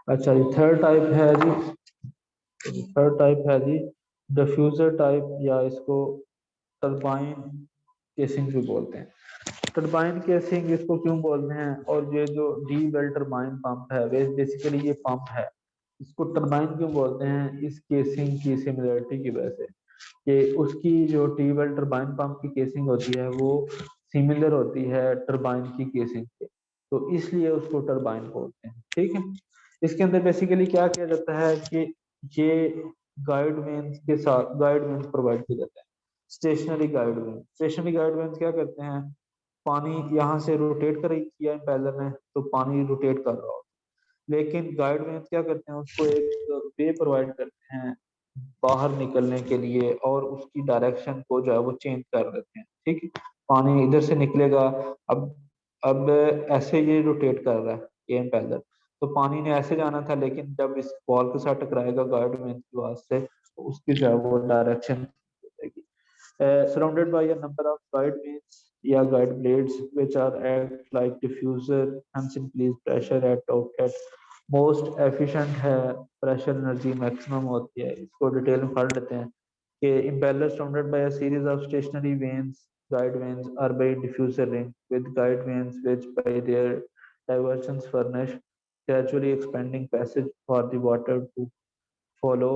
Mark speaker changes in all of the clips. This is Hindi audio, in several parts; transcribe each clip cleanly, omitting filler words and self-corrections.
Speaker 1: अच्छा ये थर्ड टाइप है जी, थर्ड टाइप है जी डिफ्यूजर टाइप, या इसको टरबाइन केसिंग भी बोलते हैं। टरबाइन केसिंग इसको क्यों बोलते हैं, और ये जो डी वेल टरबाइन पंप है वे बेसिकली ये पंप है, इसको टरबाइन क्यों बोलते हैं, इस केसिंग की सिमिलरिटी की वजह से कि उसकी जो टी वेल टरबाइन पंप की केसिंग होती है वो सिमिलर होती है टरबाइन की केसिंग के, तो इसलिए उसको टरबाइन बोलते हैं। ठीक है, इसके अंदर बेसिकली क्या किया जाता है कि ये गाइड वेन्स के साथ गाइड वेन्स प्रोवाइड किए जाते हैं। स्टेशनरी गाइड वेन्स क्या करते हैं, पानी यहाँ से रोटेट कर किया इम्पेलर ने तो पानी रोटेट कर रहा हो, लेकिन गाइड वेन्स क्या करते हैं, उसको एक वे प्रोवाइड करते हैं बाहर निकलने के लिए, और उसकी डायरेक्शन को जो है वो चेंज कर देते हैं। ठीक है, पानी इधर से निकलेगा, अब अब ऐसे ये रोटेट कर रहा है ये इम्पेलर, तो पानी ने ऐसे जाना था, लेकिन जब इस बॉल के साथ टकराएगा गाइड वेन्स की वजह से, तो उसकी जो है वो direction surrounded by a number of guide vanes या guide blades which are act like diffuser, hence increase pressure at outlet। Most efficient है, प्रेशर एनर्जी मैक्सिमम होती है। इसको डिटेल में पढ़ लेते हैं कि impeller surrounded by a series of stationary vanes guide vanes are by diffuser ring with guide vanes which by their diversions furnish gradually expanding passage for the water to follow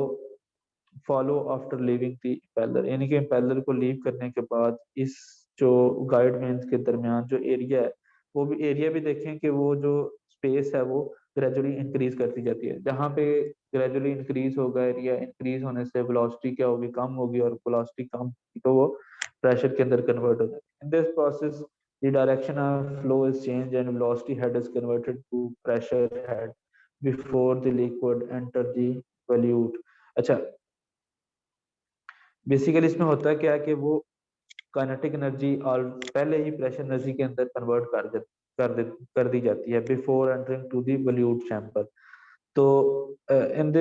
Speaker 1: follow after leaving the impeller, यानी कि इम्पेलर को लीव करने के बाद इस जो गाइड वेन्स के दरमियान जो एरिया है, वो भी एरिया भी देखें कि वो जो स्पेस है वो ग्रेजुअली इंक्रीज करती जाती है। जहाँ पे ग्रेजुअली इंक्रीज होगा एरिया, इंक्रीज होने से वेलोसिटी क्या होगी, कम होगी, और वेलोसिटी कम होगी तो वो प्रेशर के अंदर कन्वर्ट हो जाती है। In this process the direction of flow is changed and velocity head is converted to pressure head before the liquid enter the volute। अच्छा, बेसिकली इसमें होता है क्या कि वो काइनेटिक एनर्जी और पहले ही प्रेशर एनर्जी के अंदर कन्वर्ट कर दी जाती है before entering to the volute chamber. तो in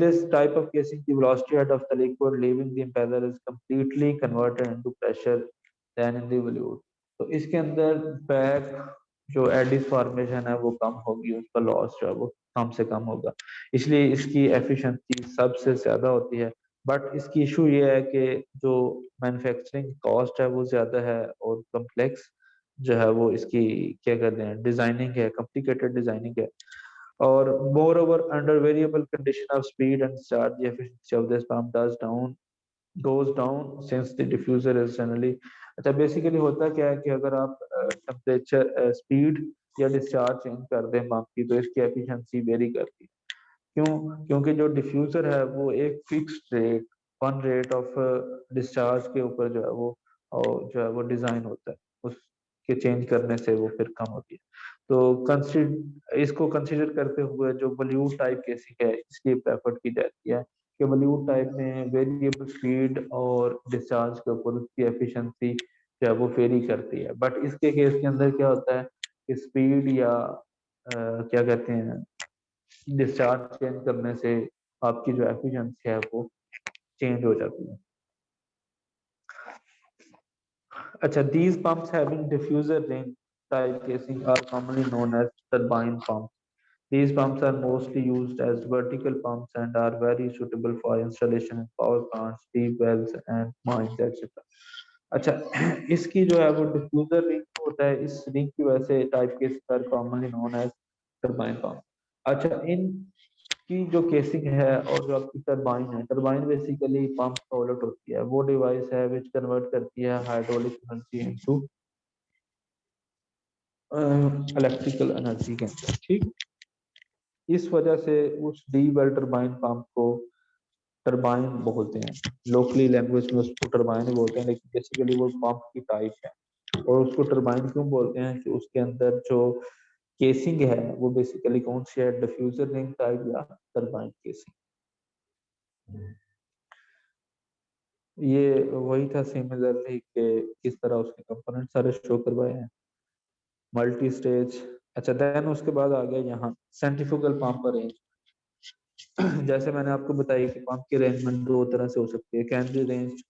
Speaker 1: this type of casing the velocity head of the liquid leaving the impeller is completely converted into pressure than in the volute। तो इसके अंदर बैक जो एडिस फॉर्मेशन है वो कम होगी, उसका लॉस जो है वो कम से कम होगा, इसलिए इसकी एफिशिएंसी सबसे ज्यादा होती है। बट इसकी इशू ये है कि जो मैन्युफैक्चरिंग कॉस्ट है वो ज्यादा है, और कम्प्लेक्स जो है वो इसकी क्या कहते हैं डिजाइनिंग है, कॉम्प्लिकेटेड डिजाइनिंग है। और moreover under variable condition of speed and start the efficiency of this pump goes down since the diffuser is generally। अच्छा, बेसिकली होता क्या है कि अगर आप टेम्परेचर स्पीड या डिस्चार्ज चेंज कर दें पंप की, तो इसकी एफिशिएंसी वेरी करती है। क्यों? क्योंकि जो डिफ्यूजर है वो एक fixed rate, one rate of discharge के ऊपर जो है वो, और जो है वो डिजाइन होता है, उसके चेंज करने से वो फिर कम होती है। तो कंसिडर इसको कंसिडर करते हुए जो बॉलीवुड टाइप केसिंग है इसकी प्रेफर की जाती है कि बॉलीवुड टाइप में वेरिएबल स्पीड और डिस्चार्ज के ऊपर उसकी एफिशिएंसी जो है वो वेरी करती है। बट इसके केस के अंदर क्या होता है कि स्पीड या क्या कहते हैं डिस्चार्ज चेंज करने से आपकी जो एफिशिएंसी है वो चेंज हो जाती है। अच्छा, these pumps having diffuser ring type casing are commonly known as turbine pumps। These pumps are mostly used as vertical pumps and are very suitable for installation in power plants, deep wells and mines etc। अच्छा, इसकी जो है वो डिफ्यूजर रिंग होता है, इस रिंग की वजह से type casing are commonly known as turbine pump. अच्छा, इन की जो केसिंग है और जो आपकी टरबाइन है, टरबाइन बेसिकली पंप का उलट होती है, वो डिवाइस है विच कन्वर्ट करती है hydraulic energy into electrical energy के अंदर। ठीक, इस वजह से उस डी वेल टरबाइन पंप को टरबाइन बोलते हैं, लोकली लैंग्वेज में उसको टरबाइन ही बोलते हैं, लेकिन बेसिकली वो पंप की टाइप है। और उसको टरबाइन क्यों बोलते हैं कि उसके अंदर जो केसिंग है वो बेसिकली कौन सी है, डिफ्यूजर रिंग टाइप या टरबाइन केसिंग। ये वही था सिमिलरली कि किस तरह उसके कंपोनेंट सारे शो करवाए हैं, मल्टी स्टेज। अच्छा, देन उसके बाद आ गया यहाँ सेंट्रीफ्यूगल पंप रेंज। जैसे मैंने आपको बताया कि पंप की अरेंजमेंट दो तरह से हो सकती है, can be arranged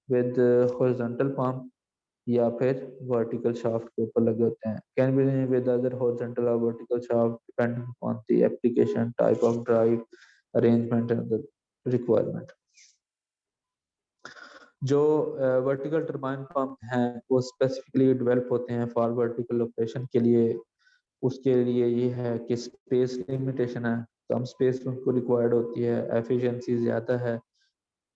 Speaker 1: with horizontal pump या फिर वर्टिकल शाफ्ट के ऊपर लगे होते हैं। Can be with other horizontal और vertical shaft depending on the application type of drive arrangement and requirement. जो वर्टिकल टरबाइन पंप हैं वो स्पेसिफिकली डेवलप होते हैं फॉर वर्टिकल ऑपरेशन के लिए। उसके लिए ये है कि स्पेस लिमिटेशन है, कम स्पेस उनको रिक्वायर्ड होती है, एफिशिएंसी ज़्यादा है,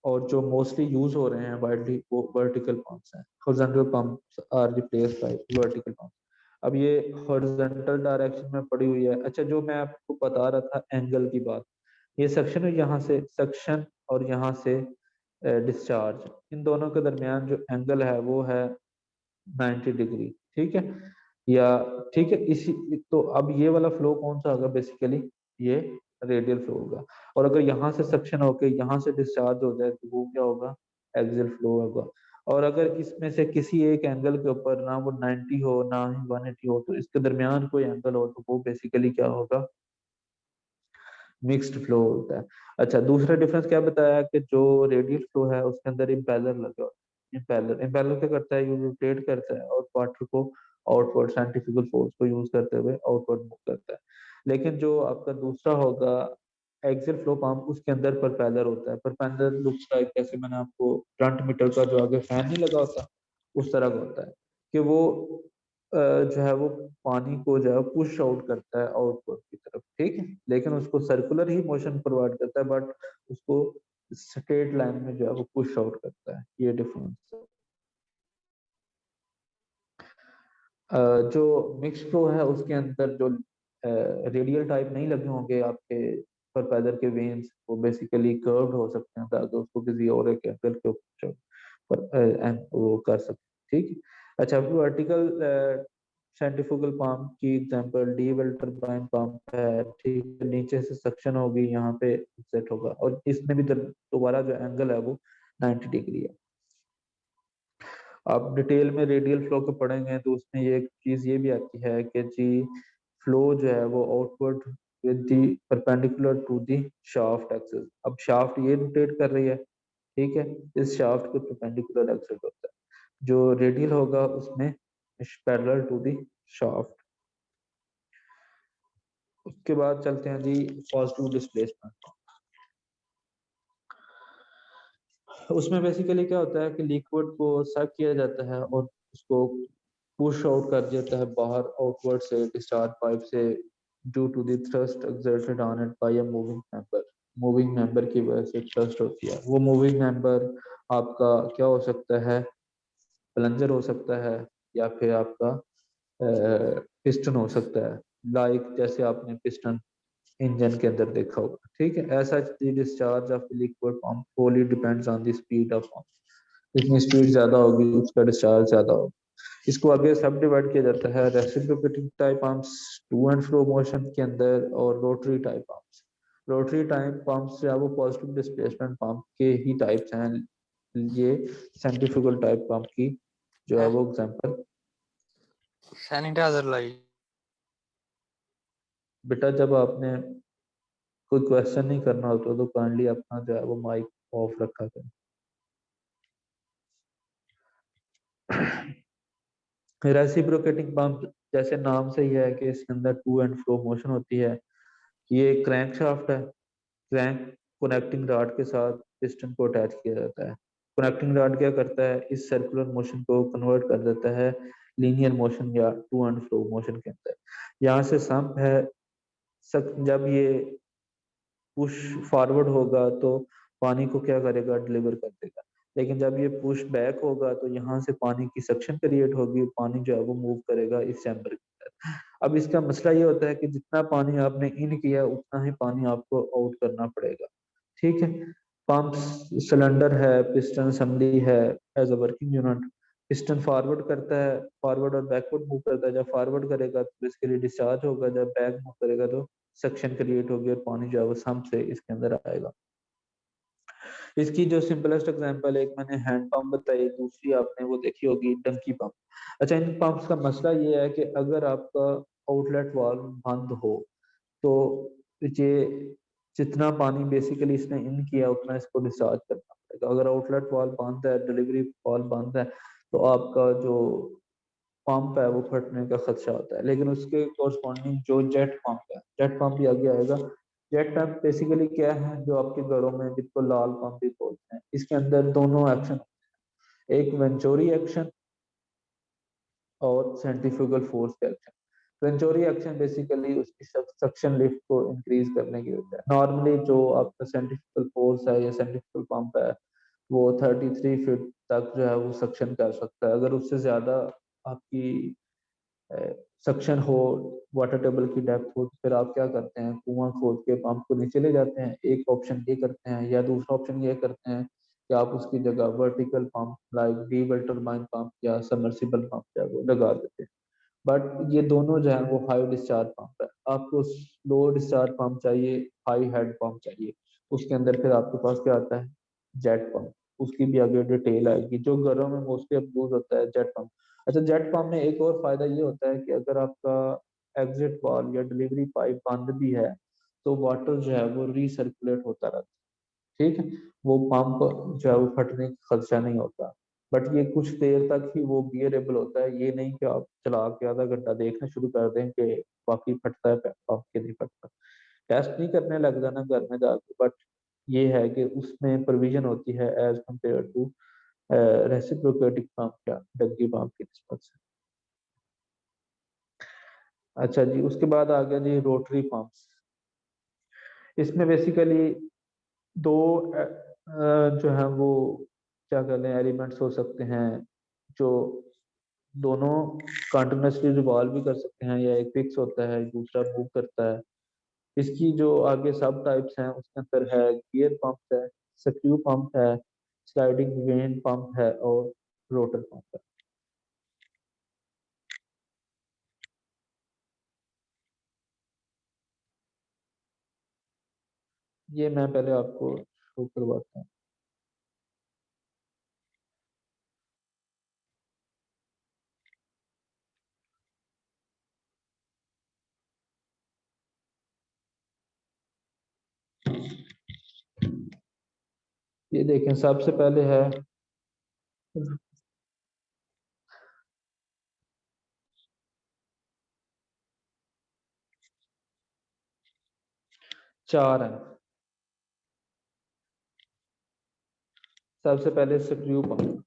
Speaker 1: और जो मोस्टली यूज हो रहे हैं वाइडली वो वर्टिकल पंप्स हैं। Horizontal pumps are replaced by vertical pumps. अब ये हॉरिजॉन्टल डायरेक्शन में पड़ी हुई है। अच्छा, जो मैं आपको बता रहा था एंगल की बात, ये सक्शन है, यहाँ से सक्शन और यहाँ से डिस्चार्ज, इन दोनों के दरमियान जो एंगल है वो है 90 डिग्री। ठीक है, या ठीक है इसी। तो अब ये वाला फ्लो कौन सा होगा, बेसिकली ये रेडियल फ्लो होगा। और अगर यहाँ से सक्शन होके यहाँ से डिस्चार्ज हो जाए तो वो क्या होगा, एक्सियल फ्लो होगा। और अगर इसमें से किसी एक एंगल के ऊपर ना वो 90 हो ना ही 180 हो, तो इसके दरमियान कोई एंगल हो तो वो बेसिकली क्या होगा, मिक्स्ड फ्लो होता है। अच्छा, दूसरा डिफरेंस क्या बताया कि जो रेडियल फ्लो है उसके अंदर इम्पेलर लगे होते हैं। इम्पेलर इम्पेलर क्या करता है, ये रोटेट करता है और वाटर को आउटवर्ड सेंट्रीफ्यूगल फोर्स को यूज करते हुए आउटवर्ड मूव करता है। लेकिन जो आपका दूसरा होगा एक्सियल फ्लो पंप, उसके अंदर प्रोपेलर होता है। प्रोपेलर लुक्स लाइक, जैसे मैंने आपको फ्रंट मीटर का जो आगे फैन नहीं लगा होता उस तरह का होता है, कि वो जो है वो पानी को जो है पुश आउट करता है आउटवर्ड की तरफ। ठीक है, लेकिन उसको सर्कुलर ही मोशन प्रोवाइड करता है, बट उसको स्ट्रेट लाइन में जो है वो पुश आउट करता है। ये डिफरेंस है। जो मिक्स फ्लो है उसके अंदर जो रेडियल टाइप नहीं लगे होंगे आपके प्रोपेलर के वेन्स, वो बेसिकली कर्व्ड हो सकते हैं ताकि उसको किसी और एक एंगल के ऊपर वो कर सकते। ठीक है। अच्छा, वर्टिकल सेंट्रीफ्यूगल पंप की example D well turbine pump है। ठीक है, नीचे से सक्शन होगी, यहाँ पे सेट होगा, और इसमें भी दोबारा जो एंगल है वो 90 डिग्री है। आप डिटेल में रेडियल फ्लो को पढ़ेंगे तो उसमें ये एक चीज ये भी आती है कि जी फ्लो जो है वो outward with the perpendicular to the shaft axis. अब शाफ्ट ये रोटेट कर रही है, ठीक है, इस शाफ्ट के परपेंडिकुलर एक्सिस होता है। जो रेडियल होगा उसमें पैरेलल टू द शाफ्ट। उसके बाद चलते हैं जी पॉजिटिव डिस्प्लेसमेंट। उसमें बेसिकली क्या होता है कि लिक्विड को सक किया जाता है और उसको पुश आउट कर देता है बाहर आउटवर्ड से डिस्चार्ज पाइप से, due to the thrust exerted on it by a moving member. Moving member की वजह से थ्रस्ट होती है। वो मूविंग मेंबर आपका क्या हो सकता है, प्लंजर हो सकता है, या फिर आपका पिस्टन हो सकता है, लाइक जैसे आपने पिस्टन इंजन के अंदर देखा होगा। ठीक है, ऐसा discharge of liquid pump Holi depends on the speed of pump. जितनी स्पीड ज्यादा होगी उसका डिस्चार्ज ज्यादा होगा। इसको आगे सब डिवाइड किया जाता है reciprocating type pumps to and fro motion के अंदर, और rotary type pumps. Rotary type pumps या वो पॉजिटिव डिस्प्लेसमेंट पंप के ही टाइप्स हैं। ये सेंट्रीफ्यूगल टाइप पंप की जो है वो एग्जांपल।
Speaker 2: सैनिटाइजर लाई।
Speaker 1: बेटा जब आपने कोई क्वेश्चन नहीं करना होता तो काइंडली अपना जो है वो माइक ऑफ रखा करें। रेसिप्रोकेटिंग पंप जैसे नाम से ही है कि इसके अंदर टू एंड फ्रो मोशन होती है। ये क्रैंक शाफ्ट है। क्रैंक कनेक्टिंग रॉड के साथ पिस्टन को अटैच किया जाता है। कनेक्टिंग रॉड क्या करता है, इस सर्कुलर मोशन को कन्वर्ट कर देता है लीनियर मोशन या टू एंड फ्रो मोशन के अंदर। यहाँ से सम्प है, जब ये पुश फॉरवर्ड होगा तो पानी को क्या करेगा, डिलीवर कर देगा। लेकिन जब ये पुश बैक होगा तो यहाँ से पानी की सक्शन क्रिएट होगी, पानी जो है वो मूव करेगा इस चैम्बर के अंदर। अब इसका मसला ये होता है कि जितना पानी आपने इन किया उतना ही पानी आपको आउट करना पड़ेगा। ठीक है, पंप सिलेंडर है, पिस्टन असेंबली है as a working unit. Piston forward करता है, फॉरवर्ड और बैकवर्ड मूव करता है। जब फॉरवर्ड करेगा तो बेसिकली डिस्चार्ज होगा, जब बैक मूव करेगा तो सक्शन क्रिएट होगी और पानी जो है वो सम्प से इसके अंदर आएगा। इसकी जो सिंपलेस्ट एग्जांपल, एक मैंने हैंड पंप बताई, दूसरी आपने वो देखी होगी डंकी पंप। अच्छा, इन पंप्स का मसला ये है कि अगर आपका आउटलेट वाल्व बंद हो तो ये जितना पानी बेसिकली इसने इन किया उतना इसको डिस्चार्ज करना पड़ेगा। अगर आउटलेट वाल्व बंद है, डिलीवरी वाल्व बंद है, तो आपका जो पंप है वो फटने का खदशा होता है। लेकिन उसके कोरस्पॉन्डिंग जो जेट पंप है, जेट पंप भी आगे आएगा। जेट पंप बेसिकली क्या है, जो आपके घरों में जिसको लाल पंप भी बोलते हैं, इसके अंदर दोनों एक्शन, एक वेंचुरी एक्शन और सेंट्रीफ्यूगल फोर्स का एक्शन। वेंचुरी एक्शन बेसिकली उसकी सक्शन लिफ्ट को इंक्रीज करने की होता है। नॉर्मली जो आपका सेंट्रीफ्यूगल फोर्स है या सेंट्रीफ्यूगल पंप है, वो 33 फीट तक जो है वो सक्शन कर सकता है। अगर उससे ज्यादा आपकी सक्शन हो, वाटर टेबल की डेप्थ हो, तो फिर आप क्या करते हैं, कुआं खोद के पंप को नीचे ले जाते हैं। एक ऑप्शन ये करते हैं, या दूसरा ऑप्शन ये करते हैं कि आप उसकी जगह vertical pump like D well turbine pump या सबमर्सिबल पंप जो है वो लगा देते हैं। बट ये दोनों जो है वो हाई डिस्चार्ज पंप है। आपको लो डिस्चार्ज पंप चाहिए, हाई हेड पंप चाहिए, उसके अंदर फिर आपके पास क्या आता है, जेट पंप। उसकी भी आगे डिटेल आएगी। जो घरों में मोस्टली अब यूज होता है जेट पंप। अच्छा, जेट पंप में एक और फायदा ये होता है कि अगर आपका एग्जिट वाल या डिलीवरी पाइप बंद भी है, तो वाटर जो है वो रीसर्कुलेट होता रहता है। ठीक है, वो पंप जो है वो फटने का खदशा नहीं होता। बट ये कुछ देर तक ही वो बियरेबल होता है। ये नहीं कि आप चला के आधा घंटा देखना शुरू कर दें कि बाकी फटता है पंप के नहीं फटता। टेस्ट नहीं करने लग जाना घर में जाके। बट ये है कि उसमें प्रोविजन होती है as compare to reciprocating pump या डग्गी पंप की निस्बत से। अच्छा जी, उसके बाद आ गया जी रोटरी पंप्स। इसमें बेसिकली दो जो है वो क्या कहते हैं, एलिमेंट्स हो सकते हैं, जो दोनों कंटिन्यूसली रिवॉल्व भी कर सकते हैं, या एक फिक्स होता है दूसरा मूव करता है। इसकी जो आगे सब टाइप्स हैं उसके अंदर है गियर पंप है, स्क्रू पंप है, स्लाइडिंग वेन पंप है और रोटर पंप है। ये मैं पहले आपको शो करवाता हूँ। ये देखें, सबसे पहले है, चार है। सबसे पहले स्क्रू पंप।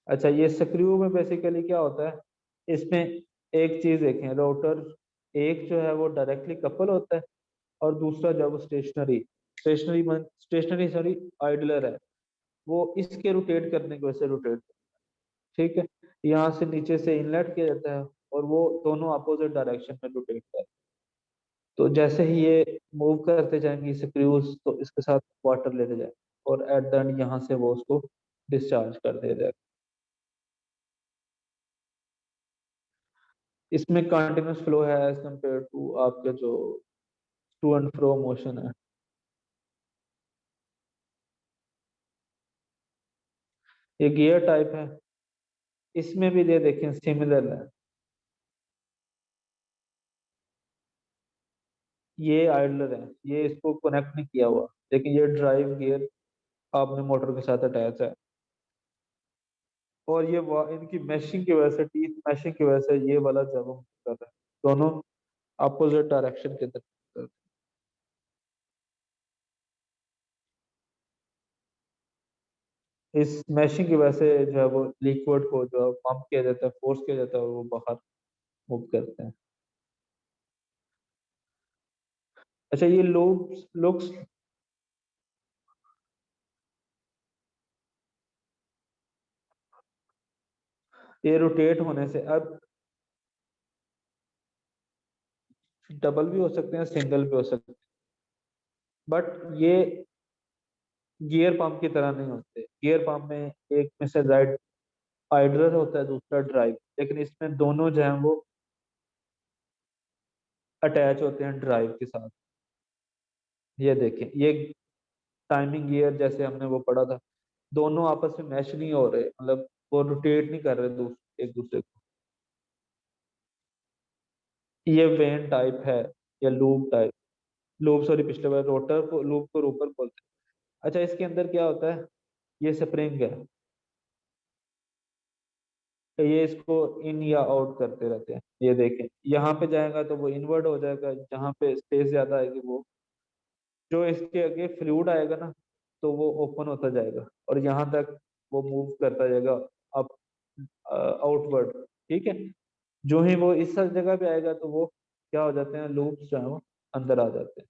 Speaker 1: अच्छा, ये स्क्रू में बेसिकली क्या होता है, इसमें एक चीज देखें, रोटर एक जो है वो डायरेक्टली कपल होता है, और दूसरा जो है वो स्टेशनरी, स्टेशनरी सॉरी आइडलर है। वो इसके रोटेट करने की वजह से रोटेट, ठीक है। यहाँ से नीचे से इनलेट किया जाता है, और वो दोनों अपोजिट डायरेक्शन में रोटेट करता है। तो जैसे ही ये मूव करते जाएंगे स्क्रूज, तो इसके साथ वाटर लेते जाएंगे, और एट द एंड यहाँ से वो उसको डिस्चार्ज कर दे जाएगा। इसमें कंटिन्यूस फ्लो है एज कम्पेयर टू आपका जो टू एंड फ्रो मोशन है। ये गियर टाइप है। इसमें भी ये देखें सिमिलर है। ये आइडलर है, ये इसको कनेक्ट नहीं किया हुआ, लेकिन ये ड्राइव गियर आपने मोटर के साथ अटैच है। और ये इनकी मैशिंग की वजह से, टीथ मैशिंग की वजह से ये वाला जब हम कर रहे हैं, दोनों अपोजिट डायरेक्शन के अंदर। इस मैशिंग की वजह से जो है वो लिक्विड को जो पंप किया जाता है, फोर्स किया जाता है, और वो बाहर मूव करते हैं। अच्छा, ये लुक्स लुक्स ये रोटेट होने से अब डबल भी हो सकते हैं, सिंगल भी हो सकते हैं। बट ये गियर पंप की तरह नहीं होते। गियर पंप में एक में से राइट आइडलर होता है, दूसरा ड्राइव, लेकिन इसमें दोनों जो है वो अटैच होते हैं ड्राइव के साथ। ये देखें, ये टाइमिंग गियर जैसे हमने वो पढ़ा था, दोनों आपस में मैच नहीं हो रहे, मतलब वो रोटेट नहीं कर रहे एक दूसरे को। ये वेन टाइप है या लूप टाइप, लूप सॉरी पिछले बार रोटर को लूप को रोपर बोलते हैं। अच्छा इसके अंदर क्या होता है, ये स्प्रिंग है, तो ये इसको इन या आउट करते रहते हैं। ये देखें यहाँ पे जाएगा तो वो इनवर्ट हो जाएगा, जहाँ पे स्पेस ज्यादा आएगी वो, जो इसके आगे फ्लूइड आएगा ना तो वो ओपन होता जाएगा और यहाँ तक वो मूव करता जाएगा अप आउटवर्ड। ठीक है, जो ही वो इस जगह पे आएगा तो वो क्या हो जाते हैं, लूप्स जो है वो अंदर आ जाते हैं।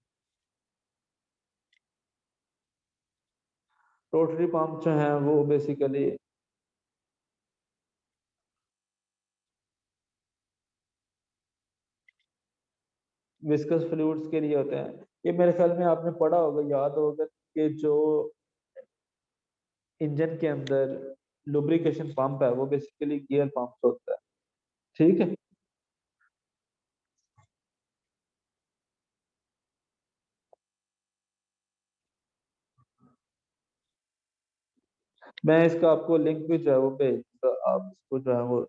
Speaker 1: रोटरी पंप जो है वो बेसिकली विस्कस फ्लूइड्स के लिए होते हैं। ये मेरे ख्याल में आपने पढ़ा होगा, याद होगा कि जो इंजन के अंदर लुब्रिकेशन पंप है वो बेसिकली गियर पंप होता है। ठीक है, मैं इसका आपको लिंक भी जो है वो भेज दूंगा, आप इसको जो है वो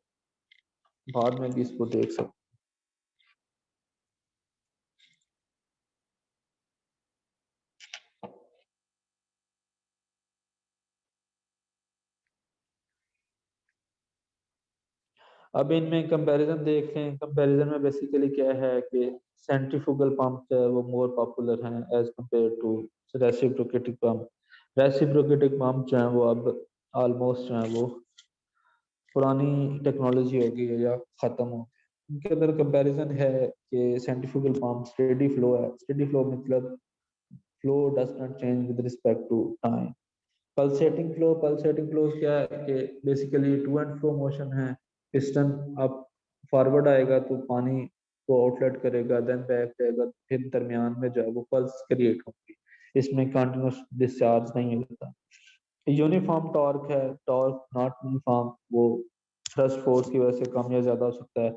Speaker 1: बाद में भी इसको देख सकते हैं। अब इनमें कंपैरिजन देखें, कंपैरिजन में बेसिकली क्या है कि सेंट्रीफ्यूगल पंप जो है वो मोर पॉपुलर हैं as compare to reciprocating pump. Reciprocating pump जो है वो अब ऑलमोस्ट जो है वो पुरानी टेक्नोलॉजी हो गई है या खत्म हो गई। इनके अंदर कंपैरिजन है कि सेंट्रीफ्यूगल पंप स्टेडी फ्लो है, स्टेडी फ्लो मतलब flow does not change with respect to time. Pulsating flow क्या है कि basically to and fro motion है, पिस्टन अप फॉरवर्ड आएगा तो पानी को आउटलेट करेगा, देन बैक जाएगा, फिर दरमियान में जो है वो पल्स क्रिएट होगी, इसमें कंटिन्यूस डिस्चार्ज नहीं होता। यूनिफॉर्म टॉर्क है, टॉर्क नॉट यूनिफॉर्म, वो थ्रस्ट फोर्स की वजह से कम या ज्यादा हो सकता है।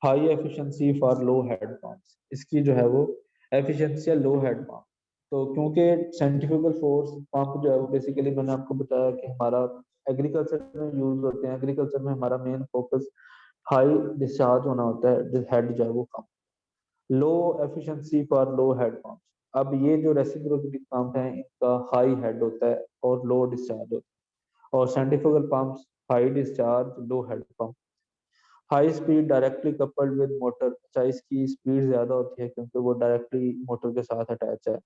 Speaker 1: High efficiency for low head pumps, इसकी जो है वो एफिशिएंसी है लो हेड पंप। तो क्योंकि सेंट्रीफ्यूगल फोर्स पंप जो है वो बेसिकली मैंने आपको बताया कि हमारा एग्रीकल्चर में यूज होते हैं, एग्रीकल्चर में हमारा मेन फोकस हाई डिस्चार्ज होना होता है, हेड जो है वो कम, low efficiency for low head pump. अब ये जो रेसिप्रोकेटिंग पंप है इनका हाई हेड होता है और लो डिस्चार्ज होता है, और centrifugal pumps high discharge low head pump. High speed directly coupled with motor, अच्छा इसकी स्पीड ज्यादा होती है क्योंकि वो डायरेक्टली मोटर के साथ अटैच है,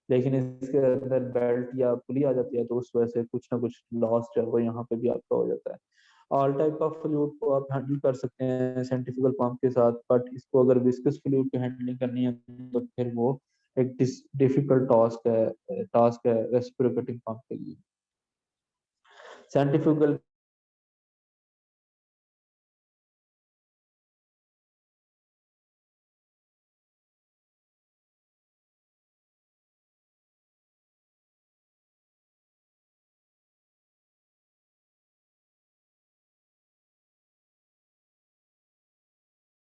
Speaker 1: लेकिन इसके अंदर बेल्ट या पुली आ जाती है तो उस वजह से कुछ ना कुछ लॉस जो है वो यहाँ पे भी आपका हो जाता है। ऑल टाइप ऑफ फ्लूइड को आप हैंडल कर सकते हैं सेंट्रीफ्यूगल पंप के साथ, बट इसको अगर विस्कस फ्लूइड की हैंडलिंग करनी है तो फिर वो एक डिफिकल्ट टास्क है रेसिप्रोकेटिंग पंप के लिए। सेंट्रीफ्यूगल